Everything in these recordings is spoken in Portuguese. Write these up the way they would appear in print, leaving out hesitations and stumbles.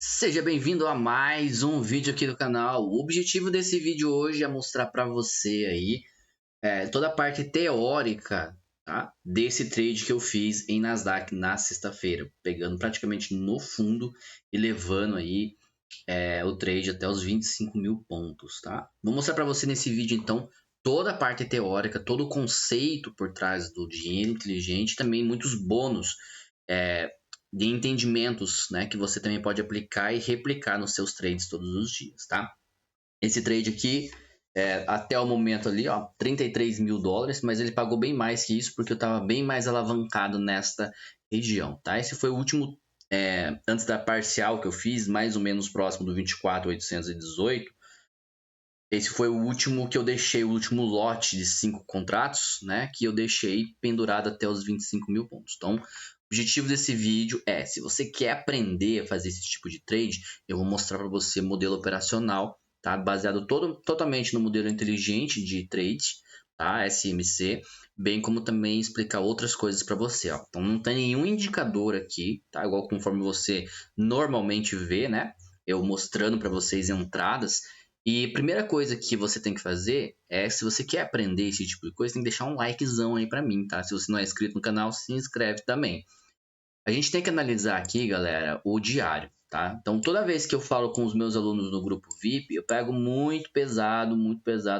Seja bem-vindo a mais um vídeo aqui do canal. O objetivo desse vídeo hoje é mostrar para você aí toda a parte teórica, tá? Desse trade que eu fiz em Nasdaq na sexta-feira, pegando praticamente no fundo e levando aí o trade até os 25 mil pontos, tá? Vou mostrar para você nesse vídeo então toda a parte teórica, todo o conceito por trás do dinheiro inteligente, também muitos bônus é, de entendimentos, né, que você também pode aplicar e replicar nos seus trades todos os dias, tá? Esse trade aqui, até o momento ali, ó, 33 mil dólares, mas ele pagou bem mais que isso porque eu estava bem mais alavancado nesta região, tá? Esse foi o último, antes da parcial que eu fiz, mais ou menos próximo do 24.818. Esse foi o último que eu deixei, o último lote de 5 contratos, né? Que eu deixei pendurado até os 25 mil pontos. Então, o objetivo desse vídeo é, se você quer aprender a fazer esse tipo de trade, eu vou mostrar para você modelo operacional, tá? Baseado totalmente no modelo inteligente de trade, tá? SMC, bem como também explicar outras coisas para você, ó. Então, não tem nenhum indicador aqui, tá? Igual conforme você normalmente vê, né? Eu mostrando para vocês entradas. E a primeira coisa que você tem que fazer é, se você quer aprender esse tipo de coisa, tem que deixar um likezão aí pra mim, tá? Se você não é inscrito no canal, se inscreve também. A gente tem que analisar aqui, galera, o diário, tá? Então, toda vez que eu falo com os meus alunos no grupo VIP, eu pego muito pesado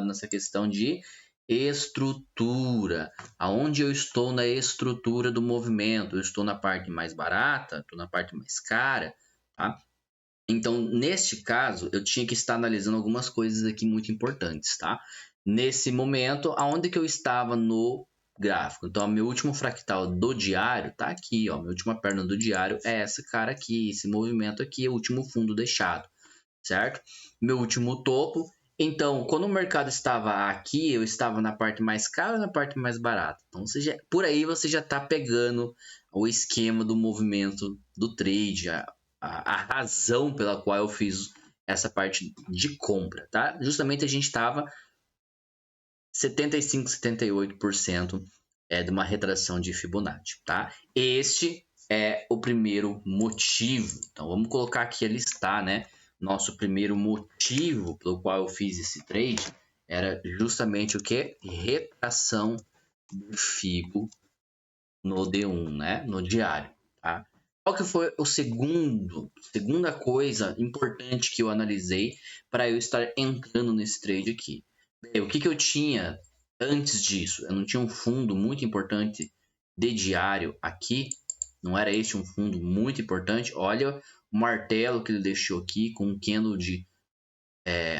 nessa questão de estrutura. Aonde eu estou na estrutura do movimento? Eu estou na parte mais barata? Estou na parte mais cara? Tá? Então, neste caso, eu tinha que estar analisando algumas coisas aqui muito importantes, tá? Nesse momento, aonde que eu estava no gráfico? Então, o meu último fractal do diário tá aqui, ó. Minha última perna do diário é essa cara aqui, esse movimento aqui, é o último fundo deixado, certo? Meu último topo. Então, quando o mercado estava aqui, eu estava na parte mais cara ou na parte mais barata? Então, por aí você já está pegando o esquema do movimento do trade, a razão pela qual eu fiz essa parte de compra, tá? Justamente a gente estava 75, 78% de uma retração de Fibonacci, tá? Este é o primeiro motivo. Então vamos colocar aqui a listar, né? Nosso primeiro motivo pelo qual eu fiz esse trade era justamente o que? Retração do Fibo no D1, né? No diário, tá? Qual que foi o segunda coisa importante que eu analisei para eu estar entrando nesse trade aqui? Bem, o que eu tinha antes disso? Eu não tinha um fundo muito importante de diário aqui. Não era este um fundo muito importante? Olha o martelo que ele deixou aqui com um candle de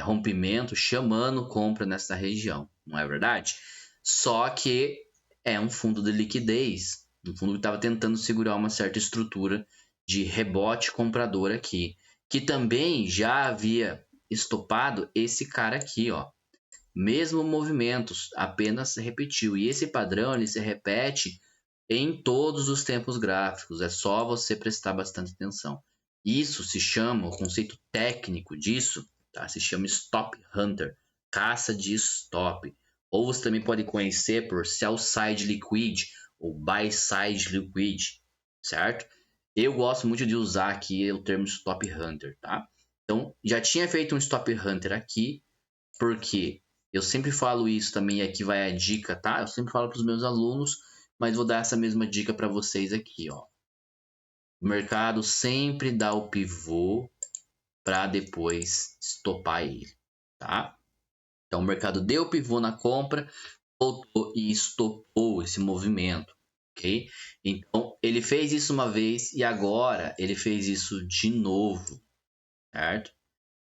rompimento chamando compra nessa região. Não é verdade? Só que é um fundo de liquidez. Um fundo que estava tentando segurar uma certa estrutura de rebote comprador aqui, que também já havia estopado esse cara aqui, ó. Mesmo movimentos, apenas se repetiu. E esse padrão ele se repete em todos os tempos gráficos. É só você prestar bastante atenção. Isso se chama, o conceito técnico disso, tá? Se chama Stop Hunter, caça de stop. Ou você também pode conhecer por Sell Side Liquid ou Buy Side Liquid, certo? Eu gosto muito de usar aqui o termo Stop Hunter, tá? Então, já tinha feito um Stop Hunter aqui, porque eu sempre falo isso também, aqui vai a dica, tá? Eu sempre falo para os meus alunos, mas vou dar essa mesma dica para vocês aqui, ó. O mercado sempre dá o pivô para depois estopar ele, tá? Então o mercado deu o pivô na compra, voltou e estopou esse movimento, ok? Então ele fez isso uma vez e agora ele fez isso de novo, certo?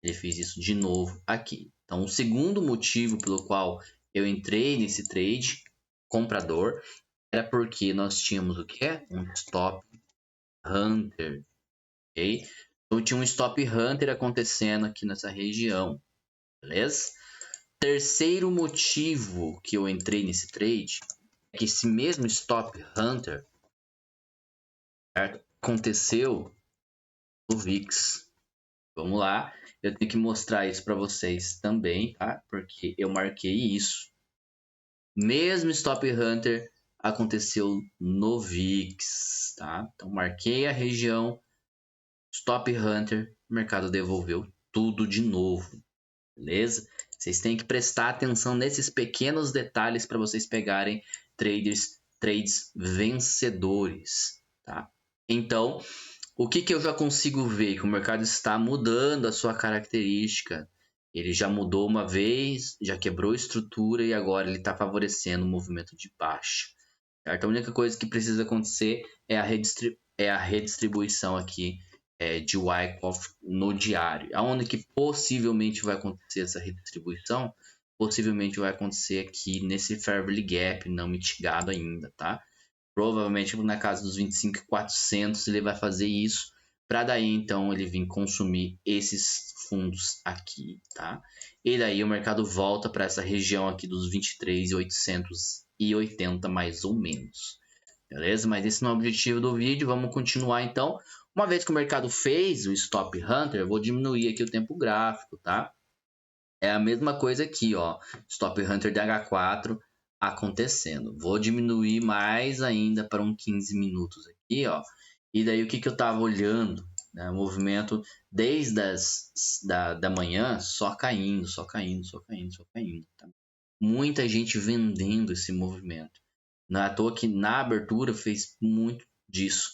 Ele fez isso de novo aqui. Então, o segundo motivo pelo qual eu entrei nesse trade comprador era porque nós tínhamos o que? Um stop hunter, ok? Então, tinha um stop hunter acontecendo aqui nessa região, beleza? Terceiro motivo que eu entrei nesse trade é que esse mesmo stop hunter, certo? Aconteceu no VIX. Vamos lá, eu tenho que mostrar isso para vocês também, tá? Porque eu marquei isso. Mesmo Stop Hunter aconteceu no VIX, tá? Então marquei a região Stop Hunter, o mercado devolveu tudo de novo, beleza? Vocês têm que prestar atenção nesses pequenos detalhes para vocês pegarem trades vencedores, tá? Então, o que eu já consigo ver? Que o mercado está mudando a sua característica. Ele já mudou uma vez, já quebrou estrutura e agora ele está favorecendo o movimento de baixa. Certo? A única coisa que precisa acontecer é a redistribuição aqui de Wyckoff no diário. Aonde que possivelmente vai acontecer essa redistribuição? Possivelmente vai acontecer aqui nesse Fairvalley Gap não mitigado ainda, tá? Provavelmente na casa dos 25.400 ele vai fazer isso, para daí então ele vir consumir esses fundos aqui, tá? E daí o mercado volta para essa região aqui dos 23.880 mais ou menos, beleza? Mas esse não é o objetivo do vídeo, vamos continuar então. Uma vez que o mercado fez o Stop Hunter, eu vou diminuir aqui o tempo gráfico, tá? É a mesma coisa aqui, ó, Stop Hunter DH4 acontecendo. Vou diminuir mais ainda para uns 15 minutos aqui, ó. E daí o que eu tava olhando, né? O movimento desde da manhã só caindo, só caindo, só caindo, só caindo. Tá? Muita gente vendendo esse movimento. Não é à toa que na abertura fez muito disso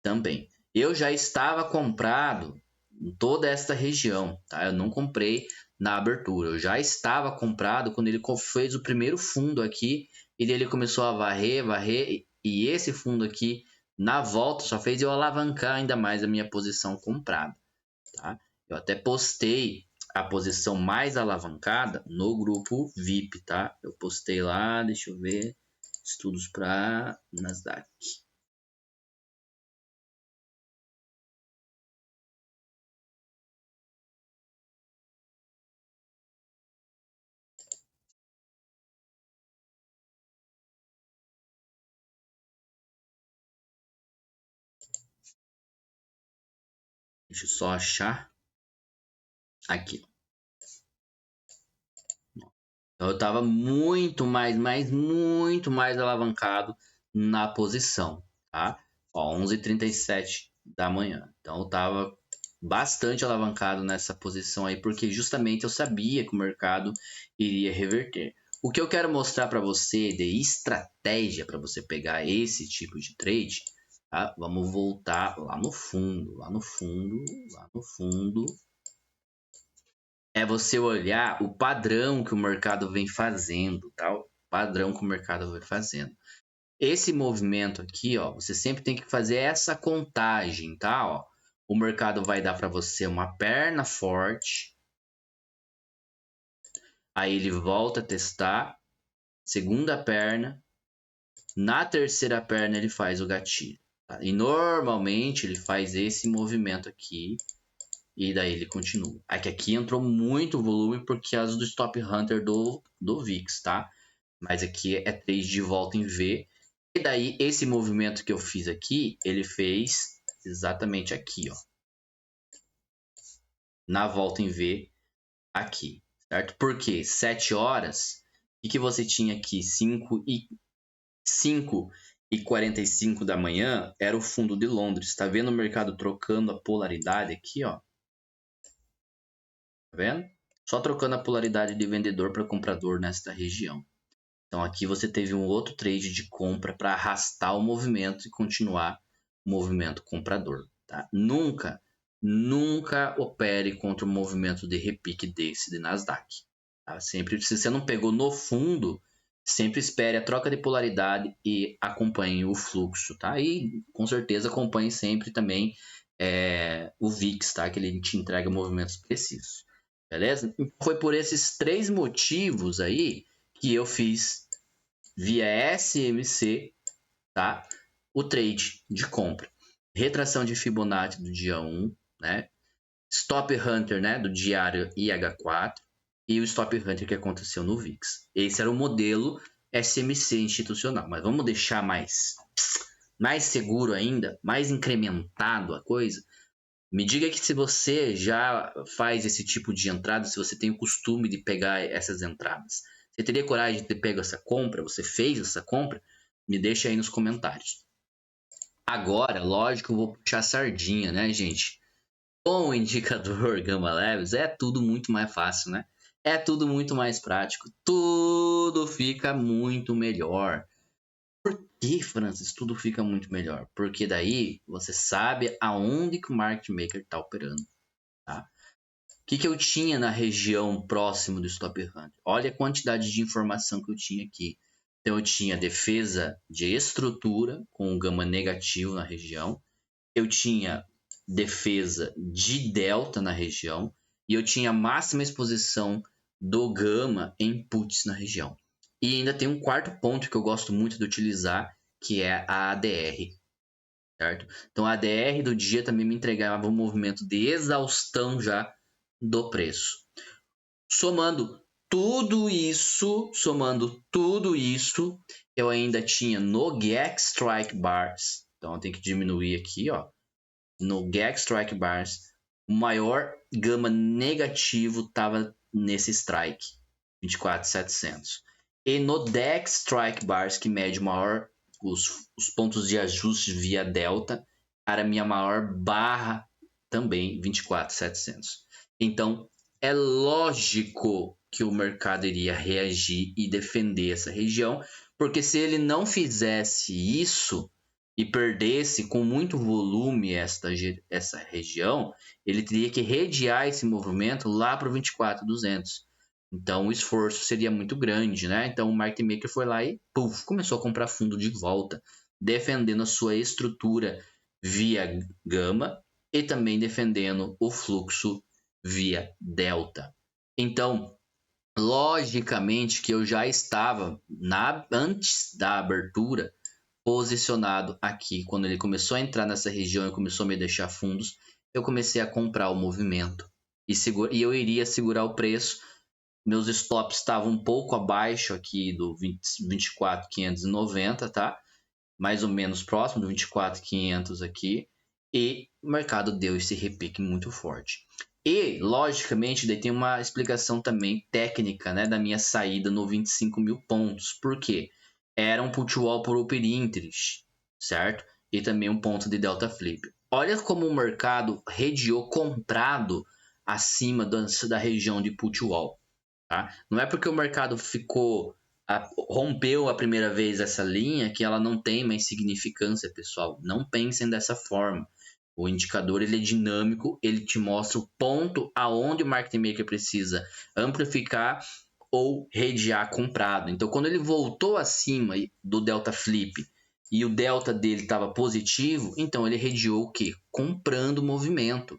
também. Eu já estava comprado em toda esta região, tá? Eu não comprei na abertura. Eu já estava comprado quando ele fez o primeiro fundo aqui e ele começou a varrer, varrer e esse fundo aqui na volta só fez eu alavancar ainda mais a minha posição comprada, tá? Eu até postei a posição mais alavancada no grupo VIP, tá? Eu postei lá, deixa eu ver, estudos para Nasdaq. Deixa eu só achar aqui. Então, eu estava muito mais, muito mais alavancado na posição, tá? Ó, 11h37 da manhã. Então, eu estava bastante alavancado nessa posição aí, porque justamente eu sabia que o mercado iria reverter. O que eu quero mostrar para você de estratégia para você pegar esse tipo de trade, tá? Vamos voltar lá no fundo, lá no fundo, lá no fundo. É você olhar o padrão que o mercado vem fazendo, tá? O padrão que o mercado vem fazendo. Esse movimento aqui, ó, você sempre tem que fazer essa contagem, tá? Ó, o mercado vai dar para você uma perna forte, aí ele volta a testar, segunda perna, na terceira perna ele faz o gatilho. Tá? E normalmente ele faz esse movimento aqui, e daí ele continua. Aqui entrou muito volume por causa do Stop Hunter do VIX, tá? Mas aqui é trade de volta em V. E daí esse movimento que eu fiz aqui, ele fez exatamente aqui, ó. Na volta em V aqui, certo? Porque 7 horas, o que você tinha aqui? 5h45 da manhã era o fundo de Londres. Tá vendo o mercado trocando a polaridade aqui, ó? Tá vendo? Só trocando a polaridade de vendedor para comprador nesta região. Então aqui você teve um outro trade de compra para arrastar o movimento e continuar o movimento comprador. Tá? Nunca opere contra o movimento de repique desse de Nasdaq. Tá? Sempre, se você não pegou no fundo, sempre espere a troca de polaridade e acompanhe o fluxo. Tá? E com certeza acompanhe sempre também o VIX, tá? Que ele te entrega movimentos precisos. Beleza? Foi por esses 3 motivos aí que eu fiz via SMC, tá? O trade de compra. Retração de Fibonacci do dia 1, né? Stop Hunter, né, do diário IH4 e o Stop Hunter que aconteceu no VIX. Esse era o modelo SMC institucional, mas vamos deixar mais seguro ainda, mais incrementado a coisa. Me diga que se você já faz esse tipo de entrada, se você tem o costume de pegar essas entradas. Você teria coragem de ter pego essa compra? Você fez essa compra? Me deixa aí nos comentários. Agora, lógico, eu vou puxar a sardinha, né, gente? Com o indicador Gamma Leves é tudo muito mais fácil, né? É tudo muito mais prático. Tudo fica muito melhor. Por que, Francis, tudo fica muito melhor? Porque daí você sabe aonde que o market maker está operando, tá? O que eu tinha na região próximo do stop hunt? Olha a quantidade de informação que eu tinha aqui. Então eu tinha defesa de estrutura com um gama negativo na região. Eu tinha defesa de delta na região e eu tinha máxima exposição do gama em puts na região. E ainda tem um quarto ponto que eu gosto muito de utilizar, que é a ADR, certo? Então a ADR do dia também me entregava um movimento de exaustão já do preço. Somando tudo isso, eu ainda tinha no GAC Strike Bars, então eu tenho que diminuir aqui, ó, no GAC Strike Bars, o maior gama negativo estava nesse strike, 24.700. E no DEX Strike Bars, que mede maior os pontos de ajuste via delta, era a minha maior barra também, 24.700. Então, é lógico que o mercado iria reagir e defender essa região, porque se ele não fizesse isso e perdesse com muito volume essa região, ele teria que redear esse movimento lá para o 24.200. Então o esforço seria muito grande, né? Então o market maker foi lá e puff, começou a comprar fundo de volta, defendendo a sua estrutura via gama e também defendendo o fluxo via delta. Então, logicamente que eu já estava antes da abertura posicionado aqui. Quando ele começou a entrar nessa região e começou a me deixar fundos, eu comecei a comprar o movimento e eu iria segurar o preço. Meus stops estavam um pouco abaixo aqui do 24.590, tá? Mais ou menos próximo do 24.500 aqui. E o mercado deu esse repique muito forte. E, logicamente, daí tem uma explicação também técnica, né, da minha saída no 25 mil pontos. Por quê? Era um put wall por open interest, certo? E também um ponto de delta flip. Olha como o mercado redeou comprado acima da região de put wall. Tá? Não é porque o mercado rompeu a primeira vez essa linha que ela não tem mais significância, pessoal. Não pensem dessa forma. O indicador ele é dinâmico, ele te mostra o ponto aonde o market maker precisa amplificar ou redear comprado. Então, quando ele voltou acima do delta flip e o delta dele estava positivo, então ele redeou o quê? Comprando o movimento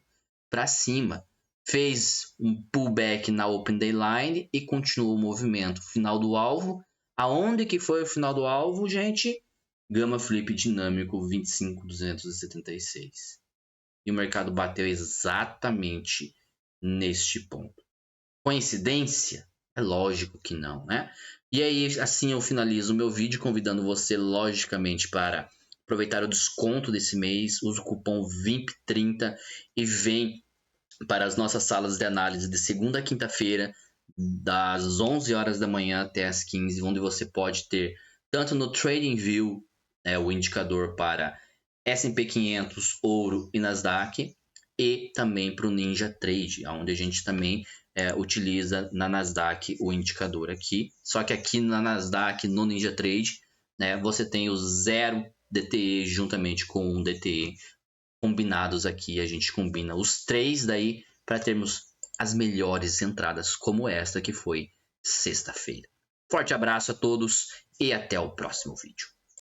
para cima. Fez um pullback na Open Day Line e continuou o movimento. Final do alvo. Aonde que foi o final do alvo, gente? Gama Flip dinâmico 25.276. E o mercado bateu exatamente neste ponto. Coincidência? É lógico que não, né? E aí, assim eu finalizo o meu vídeo, convidando você, logicamente, para aproveitar o desconto desse mês. Usa o cupom VIMP30 e vem para as nossas salas de análise de segunda a quinta-feira, das 11 horas da manhã até as 15, onde você pode ter, tanto no TradingView, o indicador para S&P 500, Ouro e Nasdaq, e também para o NinjaTrade, onde a gente também utiliza na Nasdaq o indicador aqui. Só que aqui na Nasdaq, no NinjaTrade, você tem o 0 DTE juntamente com um DTE combinados aqui. A gente combina os três daí para termos as melhores entradas como esta que foi sexta-feira. Forte abraço a todos e até o próximo vídeo.